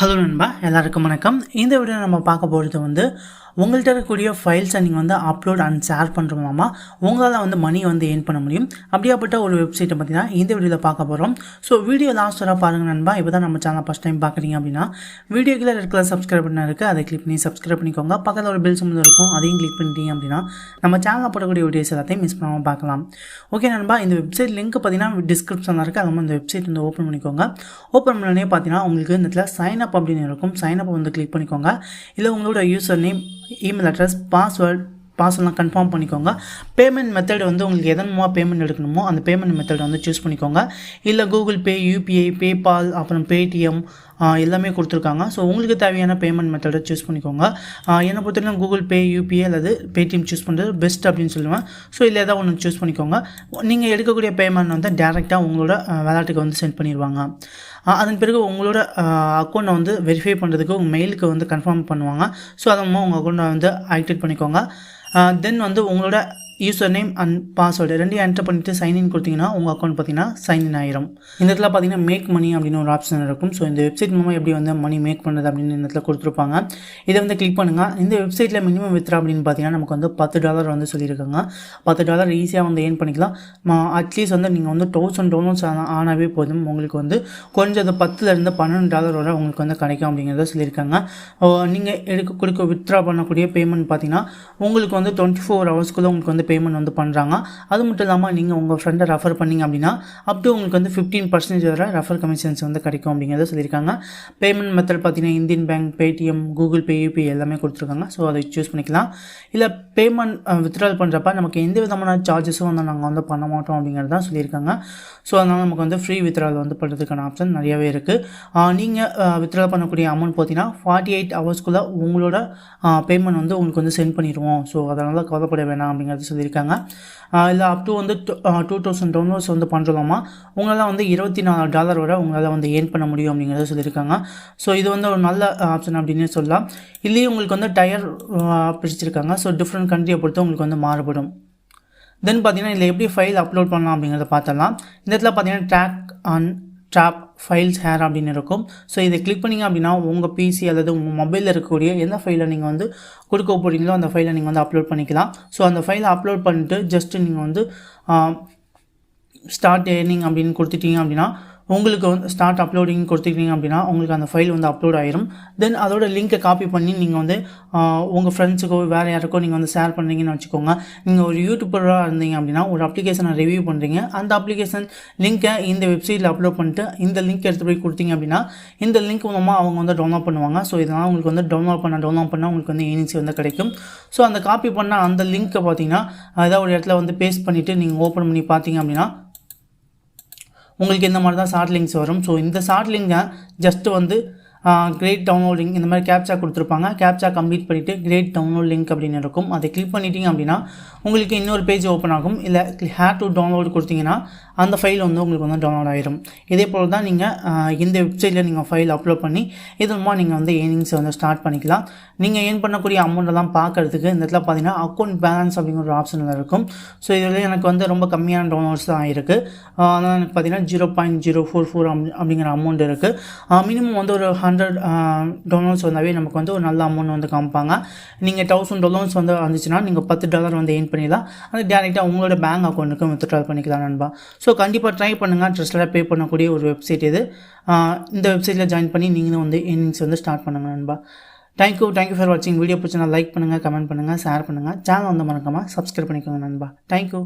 Hello நண்பா, எல்லாருக்கும் வணக்கம். இந்த வீடியோ நம்ம பார்க்க போகிறது உங்கள்கிட்ட இருக்கக்கூடிய ஃபைல்ஸை நீங்கள் அப்லோட் அண்ட் ஷேர் பண்ணுறோமா உங்களால் மணி ஏர்ன் பண்ண முடியும். அப்படியாப்பட்ட ஒரு வெப்சைட்டை பற்றி தான் இந்த வீடியோவில் பார்க்க போகிறோம். ஸோ வீடியோ லாஸ்ட் வர பாருங்கள் நண்பா. இப்போ தான் நம்ம சேனல் ஃபஸ்ட் டைம் பார்க்குறீங்க அப்படின்னா வீடியோக்குள்ள இருக்கிற சப்ஸ்கிரைப் பண்ண இருக்குது, அதை கிளிக் பண்ணி சப்ஸ்கிரைப் பண்ணிக்கோங்க. பக்கத்தில் ஒரு பெல் சிம்பிள் இருக்கும், அதையும் கிளிக் பண்ணிட்டீங்க அப்படின்னா நம்ம சேனலில் போடக்கூடிய வீடியோஸ் எல்லாத்தையும் மிஸ் பண்ணாமல் பார்க்கலாம். ஓகே நண்பா, இந்த வெப்சைட் லிங்க் பார்த்தீங்கன்னா டிஸ்கிரிப்ஷனில் இருக்குது. அது இந்த வெப்சைட் ஓப்பன் பண்ணிக்கோங்க. ஓப்பன் பண்ணனே பார்த்தீங்கன்னா உங்களுக்கு இந்த இடத்துல சைன் அப் அப்படின்னு இருக்கும். சைன் அப் கிளிக் பண்ணிக்கோங்க. இல்லை உங்களோட யூசர் நேம், இமெயில் அட்ரஸ், பாஸ்வேர்ட்லாம் கன்ஃபார்ம் பண்ணிக்கோங்க. பேமெண்ட் மெத்தட் உங்களுக்கு எதன் மூலமாக பேமெண்ட் எடுக்கணுமோ அந்த பேமெண்ட் மெத்தட் சூஸ் பண்ணிக்கோங்க. இல்லை கூகுள் பே, யூபிஐ, பேபால், அப்புறம் பேடிஎம் எல்லாமே கொடுத்துருக்காங்க. ஸோ உங்களுக்கு தேவையான பேமெண்ட் மெத்தடை சூஸ் பண்ணிக்கோங்க. என்னை பொறுத்தவரைக்கும் கூகுள் பே, யூபிஐ அல்லது பேடிஎம் சூஸ் பண்ணுறது பெஸ்ட் அப்படின்னு சொல்லுவேன். ஸோ இல்லை ஏதாவது ஒன்று சூஸ் பண்ணிக்கோங்க. நீங்கள் எடுக்கக்கூடிய பேமெண்ட் டேரெக்டாக உங்களோட வேலட்டுக்கு சென்ட் பண்ணிடுவாங்க. அதன் பிறகு உங்களோட அக்கௌண்ட்டை வெரிஃபை பண்ணுறதுக்கு உங்கள் மெயிலுக்கு கன்ஃபார்ம் பண்ணுவாங்க. ஸோ அதை உங்கள் அக்கௌண்ட்டை ஆக்டிவேட் பண்ணிக்கோங்க. தென் உங்களோட யூசர் நேம் அண்ட் பாஸ்வேர்டு ரெண்டையும் என்டர் பண்ணிவிட்டு சைன்இன் கொடுத்தீங்கன்னா உங்கள் அக்கௌண்ட் பார்த்தீங்கன்னா சைன்இன் ஆயிரும். இந்த இடத்துல பார்த்தீங்கன்னா மேக் மணி அப்படின்னு ஒரு ஆப்ஷன் இருக்கும். ஸோ இந்த வெப்சைட் மூலமாக எப்படி மணி மேக் பண்ணுறது அப்படின்னு இந்த இடத்துல கொடுத்துருப்பாங்க. இதை கிளிக் பண்ணுங்கள். இந்த வெப்சைட்டில் மினிமம் வித்ரா அப்படின்னு பார்த்தீங்கன்னா நமக்கு $10 சொல்லியிருக்காங்க. $10 ஈஸியாக ஏர்ன் பண்ணிக்கலாம். அட்லீஸ்ட் நீங்கள் $1000 டவுன்லோட்ஸ் ஆனாவே போதும். உங்களுக்கு கொஞ்சம் $10 $12 வரை உங்களுக்கு கிடைக்கும் அப்படிங்கிறத சொல்லியிருக்காங்க. நீங்கள் கொடுக்க வித்ரா பண்ணக்கூடிய பேமெண்ட் பார்த்தீங்கன்னா உங்களுக்கு 24 ஹவர்ஸ்க்குள்ளே உங்களுக்கு பேமெண்ட் பண்ணுறாங்க. அது மட்டும் இல்லாமல் நீங்கள் உங்கள் ஃப்ரெண்டை ரெஃபர் பண்ணிங்க அப்படின்னா அப் டு உங்களுக்கு 15% வரை ரெஃபர் கமிஷன்ஸ் கிடைக்கும் அப்படிங்கிறத சொல்லியிருக்காங்க. பேமெண்ட் மெத்தட் பார்த்தீங்கன்னா Indian bank, Paytm, Google Pay, UPI எல்லாமே கொடுத்துருக்காங்க. ஸோ அதை சூஸ் பண்ணிக்கலாம். இல்லை பேமெண்ட் வித்ட்ரால் பண்ணுறப்ப நமக்கு எந்த விதமான சார்ஜஸும் நாங்கள் பண்ண மாட்டோம் அப்படிங்கிறது தான் சொல்லியிருக்காங்க. ஸோ அதனால் நமக்கு ஃப்ரீ வித்ட்ரால் பண்ணுறதுக்கான ஆப்ஷன் நிறையாவே இருக்குது. நீங்கள் வித்ட்ரால் பண்ணக்கூடிய அமௌண்ட் பார்த்தீங்கன்னா 48 ஹவர்ஸ்க்குள்ளே உங்களோட பேமெண்ட் உங்களுக்கு சென்ட் பண்ணிடுவோம். ஸோ அதனால் கவலைப்பட வேணாம் அப்படிங்கிறது சொல்லியிருக்காங்க. இல்லை அப் டு 2000 டவுன்லோட்ஸ் பண்ணுறோமா உங்களால் $24 வரை உங்களால் ஏர்ன் பண்ண முடியும் அப்படிங்கிறத சொல்லியிருக்காங்க. ஸோ இது ஒரு நல்ல ஆப்ஷன் அப்படின்னு சொல்லலாம். இல்லையே உங்களுக்கு டயர் பிரிச்சிருக்காங்க. ஸோ டிஃப்ரெண்ட் கண்ட்ரியை பொறுத்து உங்களுக்கு மாறுபடும். தென் பார்த்தீங்கன்னா இதில் எப்படி ஃபைல் அப்லோட் பண்ணலாம் அப்படிங்கிறத பார்த்தலாம். இந்த இடத்துல பார்த்தீங்கன்னா ட்ராப் ஃபைல்ஸ் ஹேர் அப்படின்னு இருக்கும். ஸோ இதை கிளிக் பண்ணிங்க அப்படின்னா உங்கள் பிசி அல்லது உங்கள் மொபைலில் இருக்கக்கூடிய எந்த ஃபைலை நீங்கள் கொடுக்க போகிறீங்களோ அந்த ஃபைலை நீங்கள் அப்லோட் பண்ணிக்கலாம். ஸோ அந்த ஃபைலை அப்லோட் பண்ணிட்டு ஜஸ்ட்டு நீங்கள் ஸ்டார்ட் ஏர்னிங் அப்படின்னு கொடுத்துட்டீங்க அப்படின்னா உங்களுக்கு ஸ்டார்ட் அப்லோடிங் கொடுத்துக்கிட்டீங்க அப்படின்னா உங்களுக்கு அந்த ஃபைல் அப்லோட் ஆயிரும். தென் அதோட லிங்க்கை காப்பி பண்ணி நீங்கள் உங்கள் ஃப்ரெண்ட்ஸுக்கோ வேறு யாருக்கோ நீங்கள் ஷேர் பண்ணுறீங்கன்னு வச்சுக்கோங்க. நீங்கள் ஒரு யூடியூபராக இருந்தீங்க அப்படின்னா ஒரு அப்ளிகேஷனை ரிவ்யூ பண்ணுறீங்க. அந்த அப்ளிகேஷன் லிங்க்கை இந்த வெப்சைட்டில் அப்லோட் பண்ணிட்டு இந்த லிங்க் எடுத்து போய் கொடுத்தீங்க அப்படின்னா இந்த லிங்க் மூலமாக அவங்க டவுன்லோட் பண்ணுவாங்க. ஸோ இதனால் உங்களுக்கு டவுன்லோட் பண்ண உங்களுக்கு ஏர்னிங்ஸ் கிடைக்கும். ஸோ அந்த காப்பி பண்ண அந்த லிங்க்கை பார்த்தீங்கன்னா ஏதாவது ஒரு இடத்துல பேஸ்ட் பண்ணிவிட்டு நீங்கள் ஓப்பன் பண்ணி பார்த்தீங்க அப்படின்னா உங்களுக்கு இந்த மாதிரி தான் ஷார்ட் லிங்க்ஸ் வரும். ஸோ இந்த ஷார்ட் லிங்கை ஜஸ்ட்டு கிரேட் டவுன்லோடிங் இந்த மாதிரி கேப்சா கொடுத்துருப்பாங்க. கேப்சா கம்ப்ளீட் பண்ணிவிட்டு கிரேட் டவுன்லோட் லிங்க் அப்படின்னு இருக்கும். அதை கிளிக் பண்ணிட்டீங்க அப்படின்னா உங்களுக்கு இன்னொரு பேஜ் ஓப்பன் ஆகும். இல்லை ஹேர் டு டவுன்லோட் கொடுத்தீங்கன்னா அந்த ஃபைல் உங்களுக்கு டவுன்லோட் ஆகிடும். இதே போல் தான் நீங்கள் இந்த வெப்சைட்டில் நீங்கள் ஃபைல் அப்லோட் பண்ணி இது மூலமாக நீங்கள் ஏர்னிங்ஸை ஸ்டார்ட் பண்ணிக்கலாம். நீங்கள் ஏர்ன் பண்ணக்கூடிய அமௌண்ட்டெல்லாம் பார்க்குறதுக்கு இந்த இடத்துல பார்த்தீங்கன்னா அக்கௌண்ட் பேலன்ஸ் அப்படிங்கிற ஒரு ஆப்ஷனில் இருக்கும். ஸோ இதில் எனக்கு ரொம்ப கம்மியான டவுன்லோட்ஸ் தான் ஆகிருக்கு. அதனால் எனக்கு பார்த்தீங்கன்னா 0.044 அப்படிங்கிற அமௌண்ட் இருக்குது. மினிமம் ஒரு 100 டவுன்லோட்ஸ் வந்தாவே நமக்கு ஒரு நல்ல அமௌண்ட் காமிப்பாங்க. நீங்கள் $1000 வந்துச்சுன்னா நீங்கள் $10 ஏர்ன் பண்ணிடலாம். அது டேரெக்டாக உங்களோட பேங்க் அக்கௌண்ட்டுக்கு வித்ட்ரால் பண்ணிக்கலாம் நண்பா. ஸோ கண்டிப்பாக ட்ரை பண்ணுங்கள். ட்ரஸ்டடாக பே பண்ணக்கூடிய ஒரு வெப்சைட் இது. இந்த வெப்சைட்டில் ஜாயின் பண்ணி நீங்களும் ஏர்னிங்ஸ் ஸ்டார்ட் பண்ணுங்கள் நண்பா. தேங்க்யூ ஃபார் வாட்சிங். வீடியோ பிடிச்சா லைக் பண்ணுங்கள், கமெண்ட் பண்ணுங்கள், ஷேர் பண்ணுங்கள். சேனல் மறக்காமல் சப்ஸ்கிரைப் பண்ணிக்கோங்க நண்பா. தேங்க்யூ.